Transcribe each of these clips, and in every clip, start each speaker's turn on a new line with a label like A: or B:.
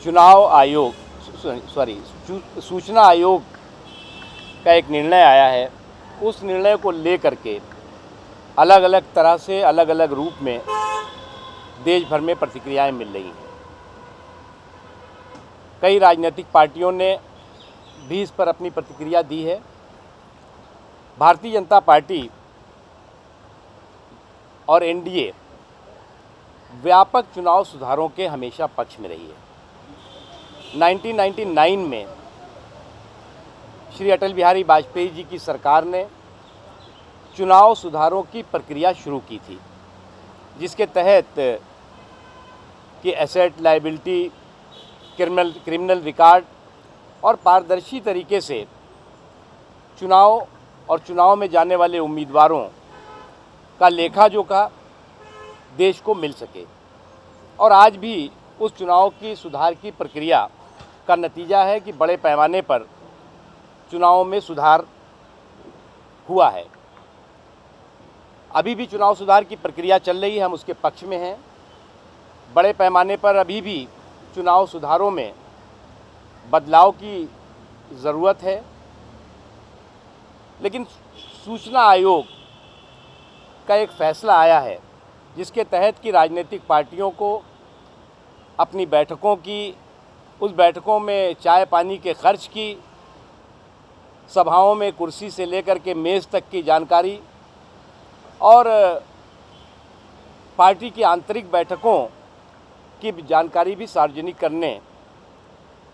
A: चुनाव आयोग सूचना आयोग का एक निर्णय आया है। उस निर्णय को लेकर के अलग अलग तरह से अलग अलग रूप में देश भर में प्रतिक्रियाएं मिल रही हैं। कई राजनीतिक पार्टियों ने भी इस पर अपनी प्रतिक्रिया दी है। भारतीय जनता पार्टी और एनडीए व्यापक चुनाव सुधारों के हमेशा पक्ष में रही है। 1999 में श्री अटल बिहारी वाजपेयी जी की सरकार ने चुनाव सुधारों की प्रक्रिया शुरू की थी, जिसके तहत कि एसेट लायबिलिटी, क्रिमिनल रिकॉर्ड और पारदर्शी तरीके से चुनाव में जाने वाले उम्मीदवारों का लेखा जोखा देश को मिल सके। और आज भी उस चुनाव की सुधार की प्रक्रिया का नतीजा है कि बड़े पैमाने पर चुनाव में सुधार हुआ है। अभी भी चुनाव सुधार की प्रक्रिया चल रही है, हम उसके पक्ष में हैं। बड़े पैमाने पर अभी भी चुनाव सुधारों में बदलाव की ज़रूरत है, लेकिन सूचना आयोग का एक फैसला आया है जिसके तहत कि राजनीतिक पार्टियों को अपनी बैठकों की, उस बैठकों में चाय पानी के खर्च की, सभाओं में कुर्सी से लेकर के मेज़ तक की जानकारी और पार्टी की आंतरिक बैठकों की जानकारी भी सार्वजनिक करने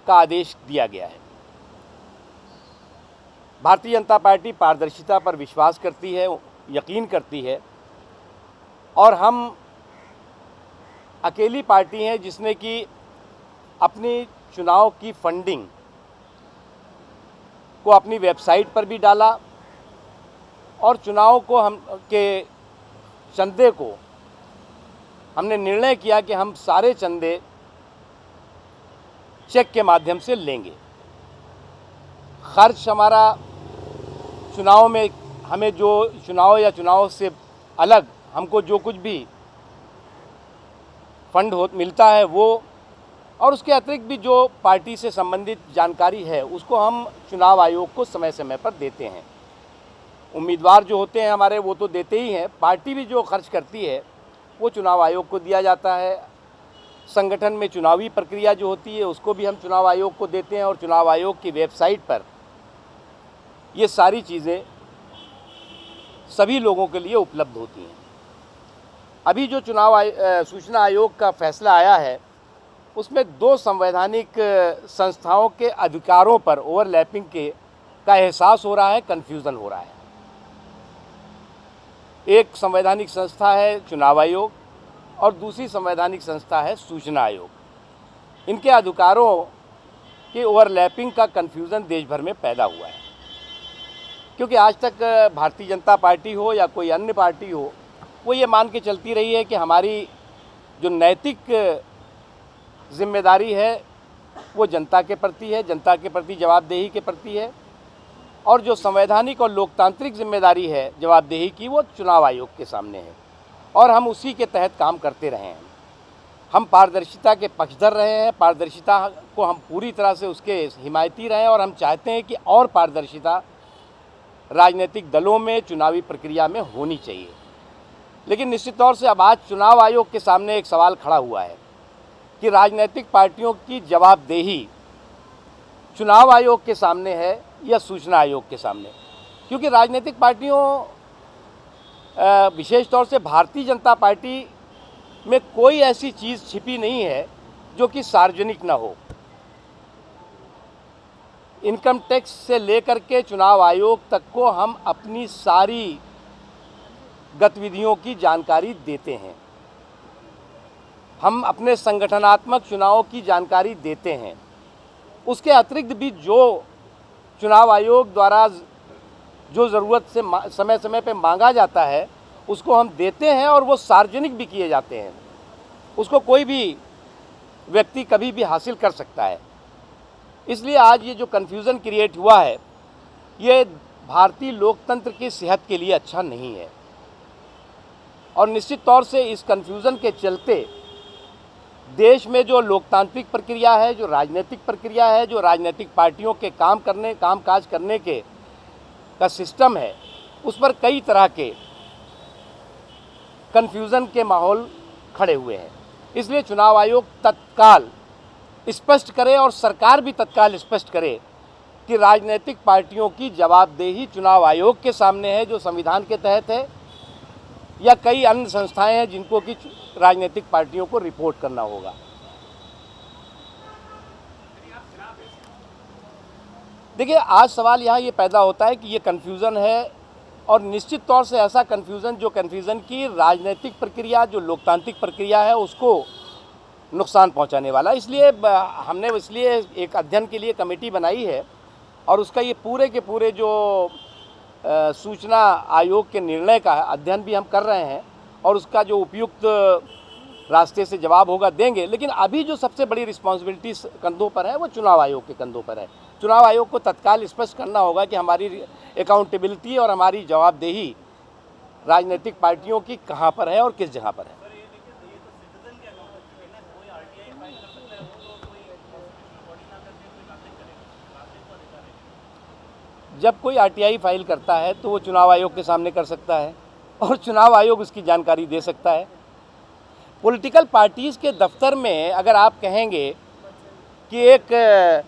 A: का आदेश दिया गया है। भारतीय जनता पार्टी पारदर्शिता पर विश्वास करती है, यकीन करती है, और हम अकेली पार्टी हैं जिसने कि अपनी चुनाव की फंडिंग को अपनी वेबसाइट पर भी डाला और चुनाव को चंदे को हमने निर्णय किया कि हम सारे चंदे चेक के माध्यम से लेंगे। खर्च हमारा चुनाव में, हमें जो चुनाव से अलग हमको जो कुछ भी फंड मिलता है वो, और उसके अतिरिक्त भी जो पार्टी से संबंधित जानकारी है उसको हम चुनाव आयोग को समय समय पर देते हैं। उम्मीदवार जो होते हैं हमारे वो तो देते ही हैं, पार्टी भी जो खर्च करती है वो चुनाव आयोग को दिया जाता है। संगठन में चुनावी प्रक्रिया जो होती है उसको भी हम चुनाव आयोग को देते हैं और चुनाव आयोग की वेबसाइट पर ये सारी चीज़ें सभी लोगों के लिए उपलब्ध होती हैं। अभी जो सूचना आयोग का फैसला आया है उसमें दो संवैधानिक संस्थाओं के अधिकारों पर ओवरलैपिंग का एहसास हो रहा है, कन्फ्यूज़न हो रहा है। एक संवैधानिक संस्था है चुनाव आयोग और दूसरी संवैधानिक संस्था है सूचना आयोग। इनके अधिकारों के ओवरलैपिंग का कन्फ्यूज़न देश भर में पैदा हुआ है, क्योंकि आज तक भारतीय जनता पार्टी हो या कोई अन्य पार्टी हो, वो ये मान के चलती रही है कि हमारी जो नैतिक जिम्मेदारी है वो जनता के प्रति है, जनता के प्रति जवाबदेही के प्रति है, और जो संवैधानिक और लोकतांत्रिक जिम्मेदारी है जवाबदेही की वो चुनाव आयोग के सामने है, और हम उसी के तहत काम करते रहे हैं। हम पारदर्शिता के पक्षधर रहे हैं, पारदर्शिता को हम पूरी तरह से उसके हिमायती रहे हैं, और हम चाहते हैं कि और पारदर्शिता राजनीतिक दलों में चुनावी प्रक्रिया में होनी चाहिए। लेकिन निश्चित तौर से अब आज चुनाव आयोग के सामने एक सवाल खड़ा हुआ है कि राजनीतिक पार्टियों की जवाबदेही चुनाव आयोग के सामने है या सूचना आयोग के सामने, क्योंकि राजनीतिक पार्टियों, विशेष तौर से भारतीय जनता पार्टी में कोई ऐसी चीज़ छिपी नहीं है जो कि सार्वजनिक ना हो। इनकम टैक्स से लेकर के चुनाव आयोग तक को हम अपनी सारी गतिविधियों की जानकारी देते हैं। हम अपने संगठनात्मक चुनावों की जानकारी देते हैं। उसके अतिरिक्त भी जो चुनाव आयोग द्वारा जो ज़रूरत से समय समय पे मांगा जाता है उसको हम देते हैं, और वो सार्वजनिक भी किए जाते हैं। उसको कोई भी व्यक्ति कभी भी हासिल कर सकता है। इसलिए आज ये जो कन्फ्यूज़न क्रिएट हुआ है ये भारतीय लोकतंत्र की सेहत के लिए अच्छा नहीं है, और निश्चित तौर से इस कन्फ्यूज़न के चलते देश में जो लोकतांत्रिक प्रक्रिया है, जो राजनीतिक प्रक्रिया है, जो राजनीतिक पार्टियों के कामकाज करने के का सिस्टम है, उस पर कई तरह के कन्फ्यूज़न के माहौल खड़े हुए हैं। इसलिए चुनाव आयोग तत्काल स्पष्ट करे और सरकार भी तत्काल स्पष्ट करे कि राजनीतिक पार्टियों की जवाबदेही चुनाव आयोग के सामने है, जो संविधान के तहत है, या कई अन्य संस्थाएं हैं जिनको कि राजनीतिक पार्टियों को रिपोर्ट करना होगा। देखिए, आज सवाल यहाँ ये पैदा होता है कि ये कन्फ्यूज़न है, और निश्चित तौर से ऐसा कन्फ्यूज़न की राजनीतिक प्रक्रिया, जो लोकतांत्रिक प्रक्रिया है, उसको नुकसान पहुंचाने वाला। इसलिए हमने एक अध्ययन के लिए कमेटी बनाई है, और उसका ये पूरे के पूरे जो सूचना आयोग के निर्णय का अध्ययन भी हम कर रहे हैं, और उसका जो उपयुक्त रास्ते से जवाब होगा देंगे। लेकिन अभी जो सबसे बड़ी रिस्पॉन्सिबिलिटी कंधों पर है, वो चुनाव आयोग के कंधों पर है। चुनाव आयोग को तत्काल स्पष्ट करना होगा कि हमारी अकाउंटेबिलिटी और हमारी जवाबदेही राजनीतिक पार्टियों की कहाँ पर है और किस जगह पर है। जब कोई आरटीआई फाइल करता है तो वो चुनाव आयोग के सामने कर सकता है, और चुनाव आयोग उसकी जानकारी दे सकता है। पॉलिटिकल पार्टीज़ के दफ्तर में अगर आप कहेंगे कि एक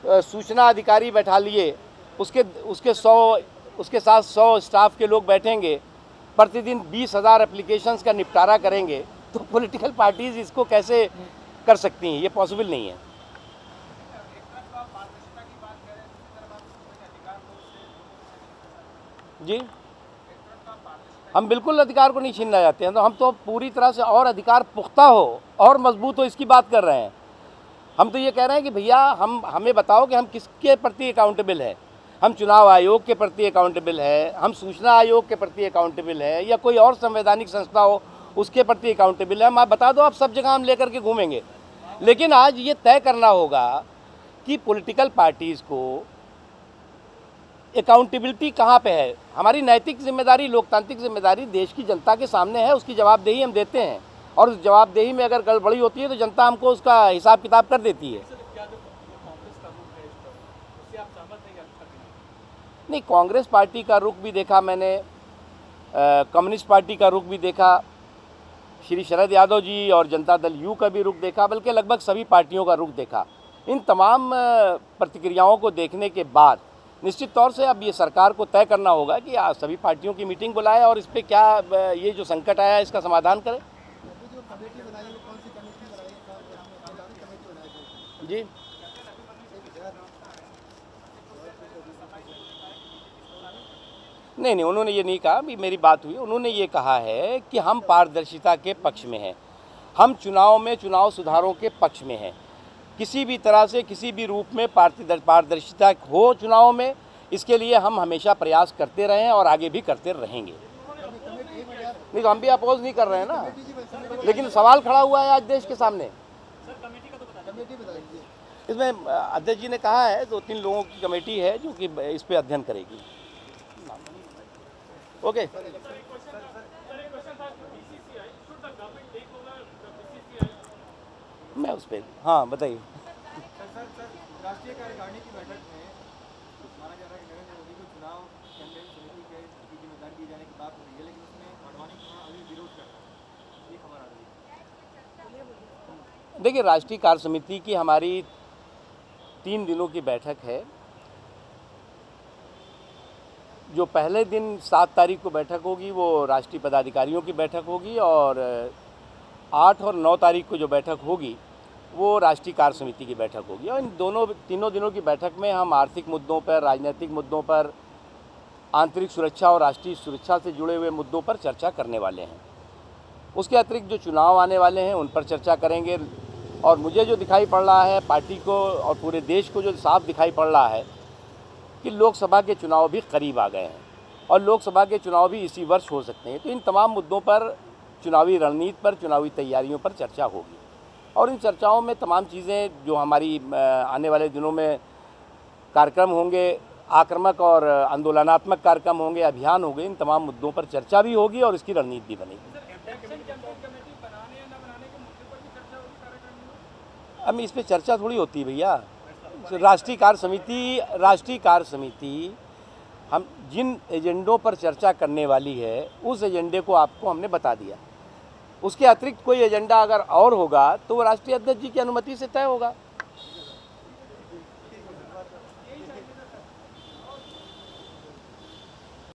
A: सूचना अधिकारी बैठा लिए, उसके साथ 100 स्टाफ के लोग बैठेंगे, प्रतिदिन 20,000 एप्लीकेशंस का निपटारा करेंगे, तो पॉलिटिकल पार्टीज़ इसको कैसे कर सकती हैं? ये पॉसिबल नहीं है। जी, हम बिल्कुल अधिकार को नहीं छीनना चाहते हैं, तो हम तो पूरी तरह से और अधिकार पुख्ता हो और मजबूत हो, इसकी बात कर रहे हैं। हम तो ये कह रहे हैं कि भैया हमें बताओ कि हम किसके प्रति अकाउंटेबल है। हम चुनाव आयोग के प्रति अकाउंटेबल है, हम सूचना आयोग के प्रति अकाउंटेबल है, या कोई और संवैधानिक संस्था हो उसके प्रति अकाउंटेबल है। हम आप बता दो, आप सब जगह हम लेकर के घूमेंगे। लेकिन आज ये तय करना होगा कि पॉलिटिकल पार्टीज़ को अकाउंटेबिलिटी कहाँ पे है। हमारी नैतिक जिम्मेदारी, लोकतांत्रिक जिम्मेदारी देश की जनता के सामने है, उसकी जवाबदेही हम देते हैं, और उस जवाबदेही में अगर गड़बड़ी होती है तो जनता हमको उसका हिसाब किताब कर देती है। नहीं, कांग्रेस पार्टी का रुख भी देखा मैंने, कम्युनिस्ट पार्टी का रुख भी देखा, श्री शरद यादव जी और जनता दल यू का भी रुख देखा, बल्कि लगभग सभी पार्टियों का रुख देखा। इन तमाम प्रतिक्रियाओं को देखने के बाद निश्चित तौर से अब ये सरकार को तय करना होगा कि सभी पार्टियों की मीटिंग बुलाए और इस पर क्या ये जो संकट आया है इसका समाधान करें। जी, नहीं, उन्होंने ये नहीं कहा। अभी मेरी बात हुई, उन्होंने ये कहा है कि हम पारदर्शिता के पक्ष में हैं, हम चुनाव सुधारों के पक्ष में हैं। किसी भी तरह से, किसी भी रूप में पारदर्शिता हो चुनाव में, इसके लिए हम हमेशा प्रयास करते रहे हैं और आगे भी करते रहेंगे। नहीं तो हम भी अपोज नहीं कर रहे हैं ना, लेकिन सवाल खड़ा हुआ है आज देश के सामने। इसमें अध्यक्ष जी ने कहा है 2-3 लोगों की कमेटी है जो कि इस पे अध्ययन करेगी। ओके, मैं उस पर, हाँ बताइए।
B: राष्ट्रीय कार्यकारिणी की बैठक में माना जा रहा है कि नरेंद्र मोदी को चुनाव कैंपेन समिति की जिम्मेदारी दी जाने की बात हो रही है, लेकिन उसमें आडवाणी अभी विरोध कर रहा है। ये खबर आ रही है।
A: देखिए, राष्ट्रीय कार्य समिति की हमारी 3 दिनों की बैठक है। जो पहले दिन 7 तारीख को बैठक होगी वो राष्ट्रीय पदाधिकारियों की बैठक होगी, और 8 और 9 तारीख को जो बैठक होगी वो राष्ट्रीय कार्य समिति की बैठक होगी। और इन तीनों दिनों की बैठक में हम आर्थिक मुद्दों पर, राजनीतिक मुद्दों पर, आंतरिक सुरक्षा और राष्ट्रीय सुरक्षा से जुड़े हुए मुद्दों पर चर्चा करने वाले हैं। उसके अतिरिक्त जो चुनाव आने वाले हैं उन पर चर्चा करेंगे। और मुझे जो दिखाई पड़ रहा है, पार्टी को और पूरे देश को जो साफ दिखाई पड़ रहा है कि लोकसभा के चुनाव भी करीब आ गए हैं, और लोकसभा के चुनाव भी इसी वर्ष हो सकते हैं। तो इन तमाम मुद्दों पर, चुनावी रणनीति पर, चुनावी तैयारियों पर चर्चा होगी, और इन चर्चाओं में तमाम चीज़ें जो हमारी आने वाले दिनों में कार्यक्रम होंगे, आक्रामक और आंदोलनात्मक कार्यक्रम होंगे, अभियान होंगे, इन तमाम मुद्दों पर चर्चा भी होगी और इसकी रणनीति भी बनेगी। अब इस पे चर्चा थोड़ी होती है भैया। तो राष्ट्रीय कार्य समिति हम जिन एजेंडों पर चर्चा करने वाली है उस एजेंडे को आपको हमने बता दिया। उसके अतिरिक्त कोई एजेंडा अगर और होगा तो वो राष्ट्रीय अध्यक्ष जी की अनुमति से तय होगा।